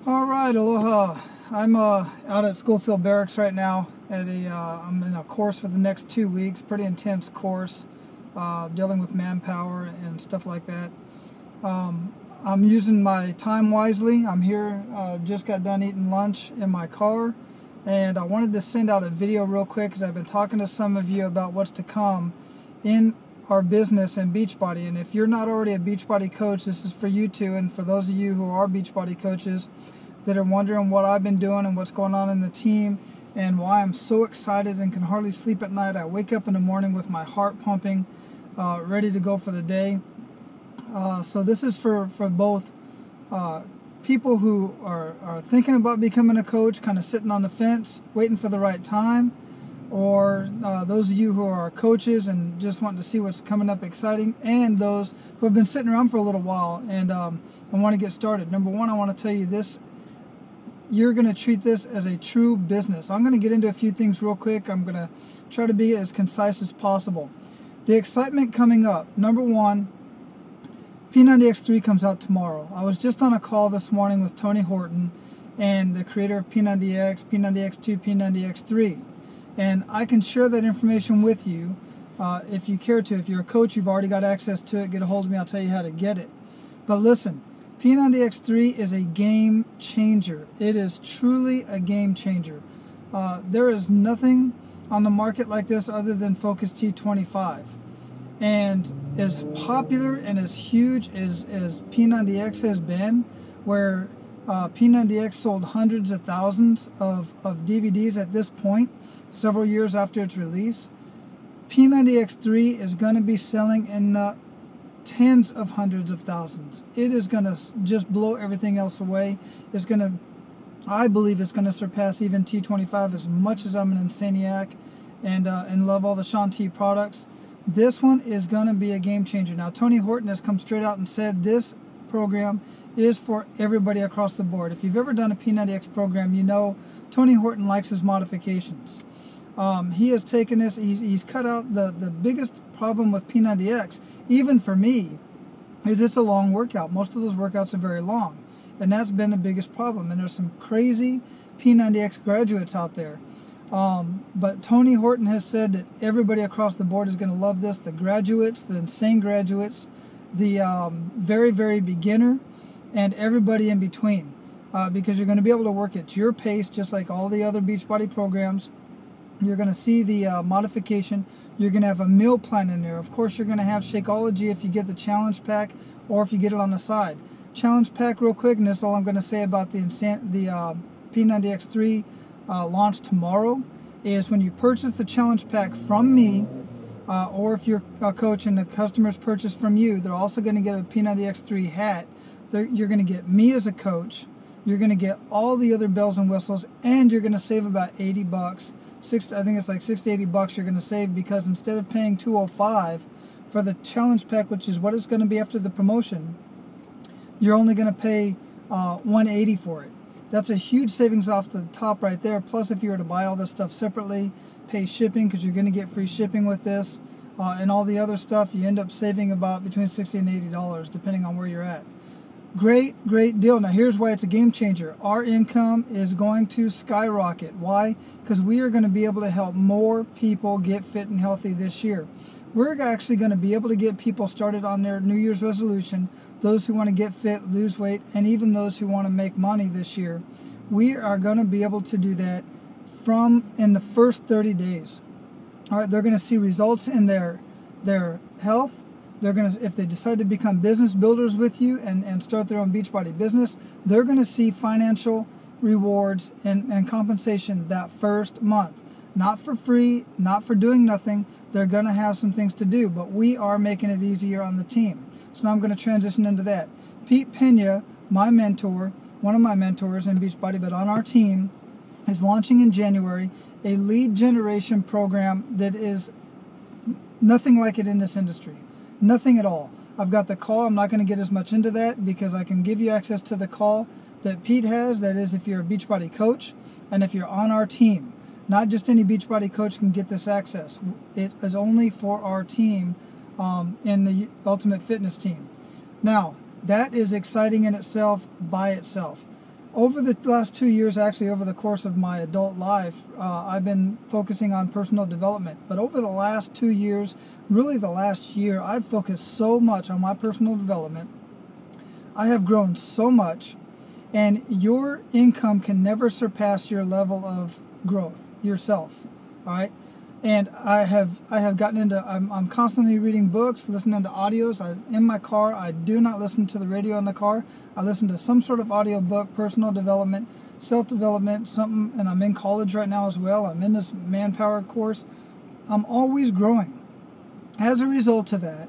All right, aloha. I'm out at Schofield Barracks right now. I'm in a course for the next 2 weeks. Pretty intense course, dealing with manpower and stuff like that. I'm using my time wisely. I'm here. Just got done eating lunch in my car, and I wanted to send out a video real quick because I've been talking to some of you about what's to come in our business in Beachbody. And if you're not already a Beachbody coach, this is for you too. And for those of you who are Beachbody coaches that are wondering what I've been doing and what's going on in the team and why I'm so excited and can hardly sleep at night. I wake up in the morning with my heart pumping, ready to go for the day. So this is for both people who are thinking about becoming a coach, kind of sitting on the fence, waiting for the right time, or those of you who are coaches and just wanting to see what's coming up exciting, and those who have been sitting around for a little while and want to get started. Number one, I want to tell you this. You're going to treat this as a true business. I'm going to get into a few things real quick. I'm going to try to be as concise as possible. The excitement coming up. Number one, P90X3 comes out tomorrow. I was just on a call this morning with Tony Horton and the creator of P90X, P90X2, P90X3. And I can share that information with you if you care to. If you're a coach, you've already got access to it. Get a hold of me. I'll tell you how to get it. But listen, P90X3 is a game changer. It is truly a game changer. There is nothing on the market like this other than Focus T25. And as popular and as huge as P90X has been, where P90X sold hundreds of thousands of DVDs at this point, several years after its release, P90X3 is going to be selling in the tens of hundreds of thousands. It is going to just blow everything else away. I believe it's going to surpass even T25. As much as I'm an Insaniac and love all the Shaun T products, this one is going to be a game changer. Now, Tony Horton has come straight out and said this program is for everybody across the board. If you've ever done a P90X program, you know Tony Horton likes his modifications. He has taken this, he's cut out the biggest problem with P90X, even for me, is it's a long workout. Most of those workouts are very long, and that's been the biggest problem. And there's some crazy P90X graduates out there. But Tony Horton has said that everybody across the board is going to love this. The graduates, the insane graduates, the very, very beginner, and everybody in between. Because you're going to be able to work at your pace, just like all the other Beachbody programs. You're going to see the modification. You're going to have a meal plan in there. Of course, you're going to have Shakeology if you get the challenge pack or if you get it on the side. Challenge pack real quick, and this is all I'm going to say about the P90X3 launch tomorrow, is when you purchase the challenge pack from me, or if you're a coach and the customers purchase from you, they're also going to get a P90X3 hat. You're going to get me as a coach. You're going to get all the other bells and whistles, and you're going to save about $80. I think it's like $60 to $80 you're going to save, because instead of paying $205 for the challenge pack, which is what it's going to be after the promotion, you're only going to pay $180 for it. That's a huge savings off the top right there. Plus, if you were to buy all this stuff separately, pay shipping, because you're going to get free shipping with this, and all the other stuff, you end up saving about between $60 and $80, depending on where you're at. Great deal. Now, here's why it's a game changer. Our income is going to skyrocket. Why? Because we are going to be able to help more people get fit and healthy this year. We're actually going to be able to get people started on their New Year's resolution, those who want to get fit, lose weight, and even those who want to make money this year. We are going to be able to do that in the first 30 days. All right, they're going to see results in their health. They're going to, if they decide to become business builders with you and start their own Beachbody business, they're going to see financial rewards and compensation that first month. Not for free, not for doing nothing. They're going to have some things to do, but we are making it easier on the team. So now I'm going to transition into that. Pete Pena, my mentor, one of my mentors in Beachbody, but on our team, is launching in January a lead generation program that is nothing like it in this industry. Nothing at all. I've got the call. I'm not going to get as much into that because I can give you access to the call that Pete has. That is if you're a Beachbody coach and if you're on our team. Not just any Beachbody coach can get this access. It is only for our team in the Ultimate Fitness team. Now, that is exciting in itself by itself. over the last 2 years, actually over the course of my adult life, I've been focusing on personal development. But over the last 2 years, really the last year, I've focused so much on my personal development. I have grown so much, and your income can never surpass your level of growth yourself. All right. And I have gotten into, I'm constantly reading books, listening to audios. In my car, I do not listen to the radio in the car. I listen to some sort of audio book, personal development, self-development, something, and I'm in college right now as well. I'm in this Manpower course. I'm always growing. As a result of that,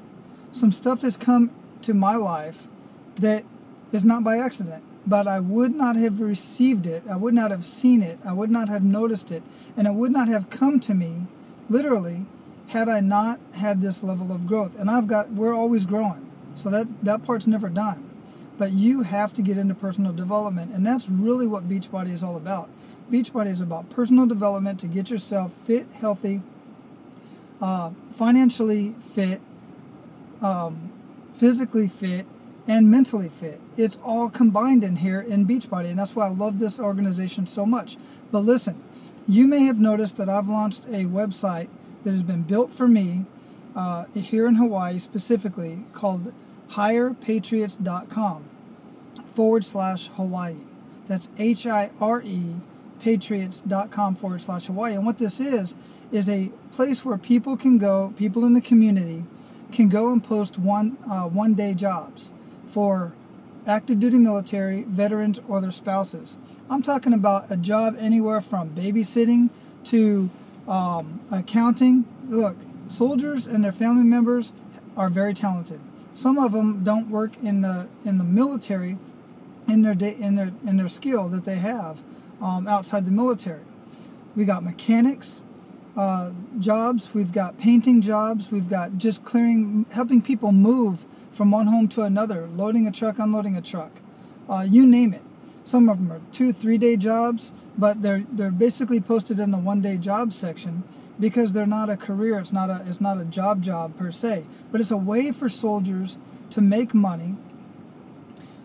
some stuff has come to my life that is not by accident, but I would not have received it, I would not have seen it, I would not have noticed it, and it would not have come to me literally had I not had this level of growth. And we're always growing, so that part's never done. But you have to get into personal development, and that's really what Beachbody is all about. Beachbody is about personal development to get yourself fit, healthy, financially fit, physically fit, and mentally fit. It's all combined in here in Beachbody, and that's why I love this organization so much. But listen, you may have noticed that I've launched a website that has been built for me here in Hawaii specifically, called hirepatriots.com/Hawaii. That's HIRE patriots.com/Hawaii. And what this is a place where people can go, people in the community can go and post one-day jobs for active duty military, veterans, or their spouses. I'm talking about a job anywhere from babysitting to accounting. Look, soldiers and their family members are very talented. Some of them don't work in the military in their skill that they have outside the military. We got mechanics jobs, we've got painting jobs, we've got just helping people move from one home to another, loading a truck, unloading a truck, you name it. Some of them are 2-3 day jobs, but they're basically posted in the 1 day job section because they're not a career. It's not a job per se, but it's a way for soldiers to make money,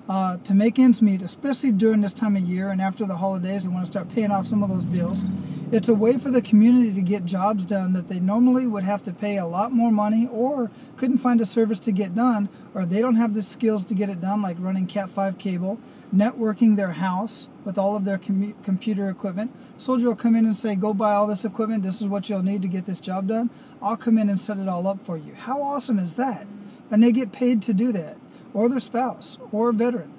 to make ends meet, especially during this time of year and after the holidays. They want to start paying off some of those bills. It's a way for the community to get jobs done that they normally would have to pay a lot more money or couldn't find a service to get done, or they don't have the skills to get it done, like running Cat5 cable, networking their house with all of their computer equipment. Soldier will come in and say, go buy all this equipment, this is what you'll need to get this job done. I'll come in and set it all up for you. How awesome is that? And they get paid to do that, or their spouse, or a veteran.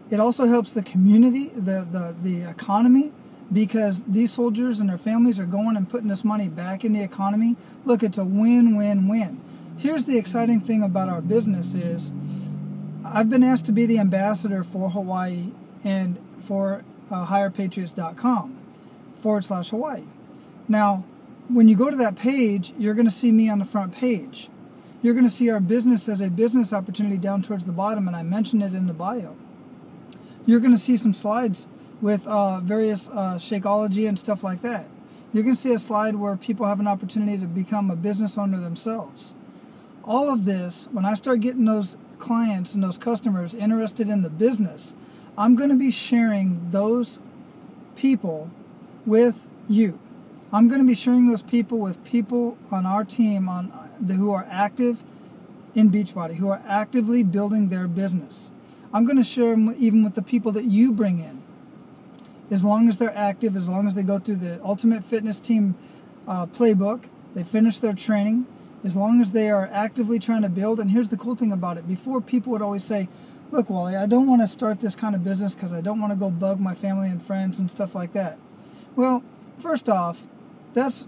It also helps the community, the economy, because these soldiers and their families are going and putting this money back in the economy. Look, it's a win-win-win. Here's the exciting thing about our business is I've been asked to be the ambassador for Hawaii and for hirepatriots.com/Hawaii. Now, when you go to that page, you're going to see me on the front page. You're going to see our business as a business opportunity down towards the bottom, and I mentioned it in the bio. You're going to see some slides with various Shakeology and stuff like that. You're going to see a slide where people have an opportunity to become a business owner themselves. All of this, when I start getting those clients and those customers interested in the business, I'm going to be sharing those people with you. I'm going to be sharing those people with people on our team who are active in Beachbody, who are actively building their business. I'm going to share them even with the people that you bring in. As long as they're active, as long as they go through the Ultimate Fitness Team playbook, they finish their training, as long as they are actively trying to build. And here's the cool thing about it. Before, people would always say, look, Wally, I don't want to start this kind of business because I don't want to go bug my family and friends and stuff like that. Well, first off, that's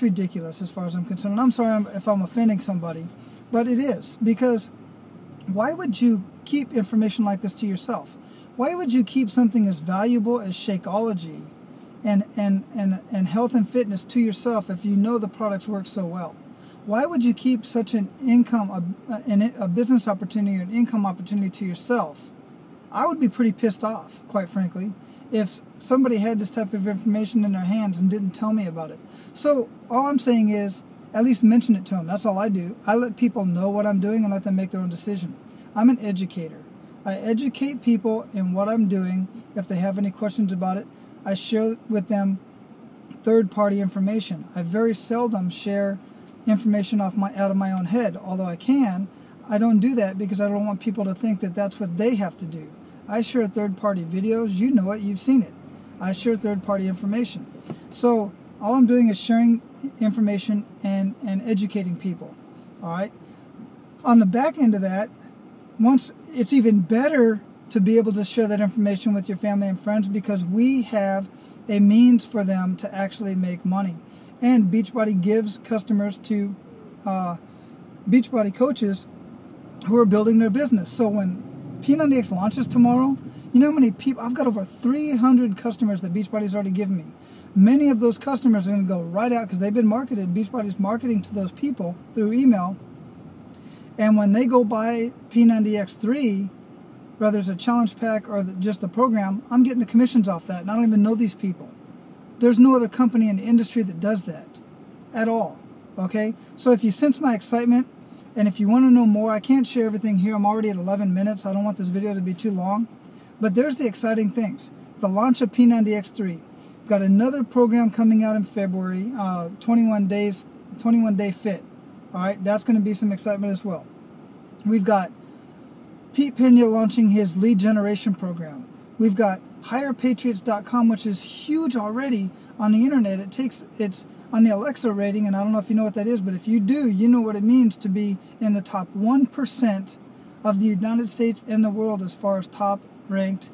ridiculous as far as I'm concerned. And I'm sorry if I'm offending somebody, but it is. Because why would you keep information like this to yourself? Why would you keep something as valuable as Shakeology and health and fitness to yourself if you know the products work so well? Why would you keep such an income, a business opportunity, or an income opportunity to yourself? I would be pretty pissed off, quite frankly, if somebody had this type of information in their hands and didn't tell me about it. So all I'm saying is, at least mention it to them. That's all I do. I let people know what I'm doing and let them make their own decision. I'm an educator. I educate people in what I'm doing. If they have any questions about it, I share with them third-party information. I very seldom share information out of my own head, although I can. I don't do that because I don't want people to think that that's what they have to do. I share third-party videos. You know it. You've seen it. I share third-party information. So all I'm doing is sharing information and educating people. All right. On the back end of that, once it's even better to be able to share that information with your family and friends because we have a means for them to actually make money. And Beachbody gives customers to Beachbody coaches who are building their business. So when P90X launches tomorrow, you know how many people, I've got over 300 customers that Beachbody's already given me. Many of those customers are going to go right out because they've been marketed. Beachbody's marketing to those people through email. And when they go buy P90X3, whether it's a challenge pack or just the program, I'm getting the commissions off that. And I don't even know these people. There's no other company in the industry that does that at all. Okay? So if you sense my excitement, and if you want to know more, I can't share everything here. I'm already at 11 minutes. I don't want this video to be too long. But there's the exciting things. The launch of P90X3. We've got another program coming out in February, 21 Day Fit. All right? That's going to be some excitement as well. We've got Pete Pena launching his lead generation program. We've got HirePatriots.com, which is huge already on the internet. It's on the Alexa rating, and I don't know if you know what that is, but if you do, you know what it means to be in the top 1% of the United States and the world as far as top ranked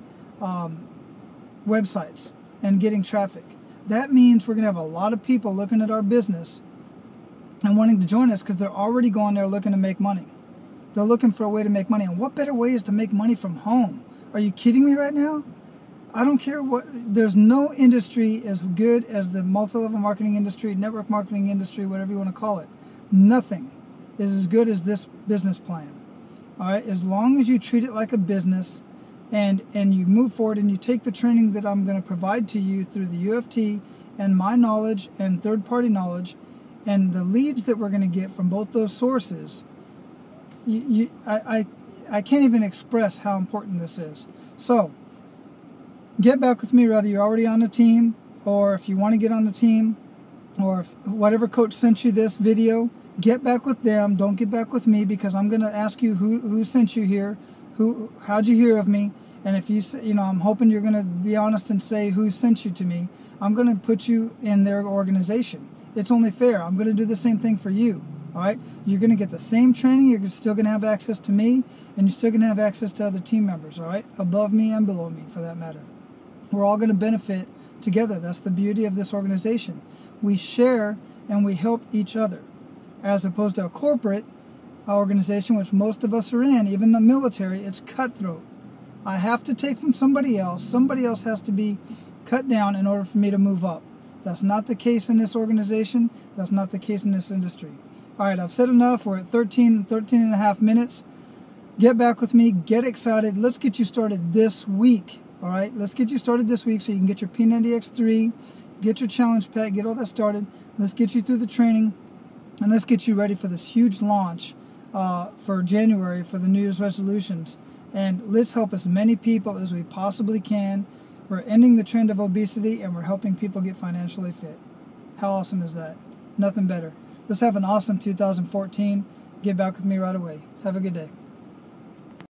websites and getting traffic. That means we're going to have a lot of people looking at our business and wanting to join us because they're already going there looking to make money. They're looking for a way to make money. And what better way is to make money from home? Are you kidding me right now? I don't care what, there's no industry as good as the multi-level marketing industry, network marketing industry, whatever you want to call it. Nothing is as good as this business plan. All right, as long as you treat it like a business and you move forward and you take the training that I'm going to provide to you through the UFT and my knowledge and third-party knowledge and the leads that we're going to get from both those sources, I can't even express how important this is. So, get back with me whether you're already on the team or if you want to get on the team or if whatever coach sent you this video, get back with them. Don't get back with me because I'm going to ask you who sent you here, how'd you hear of me, and if I'm hoping you're going to be honest and say who sent you to me. I'm going to put you in their organization. It's only fair. I'm going to do the same thing for you. All right, you're going to get the same training. You're still going to have access to me, and you're still going to have access to other team members. All right, above me and below me, for that matter. We're all going to benefit together. That's the beauty of this organization. We share and we help each other, as opposed to a corporate organization, which most of us are in. Even the military, it's cutthroat. I have to take from somebody else. Somebody else has to be cut down in order for me to move up. That's not the case in this organization. That's not the case in this industry. All right, I've said enough. We're at 13 and a half minutes. Get back with me. Get excited. Let's get you started this week. All right, let's get you started this week so you can get your P90X3, get your challenge pack, get all that started. Let's get you through the training, and let's get you ready for this huge launch for January for the New Year's resolutions. And let's help as many people as we possibly can. We're ending the trend of obesity, and we're helping people get financially fit. How awesome is that? Nothing better. Let's have an awesome 2014. Get back with me right away. Have a good day.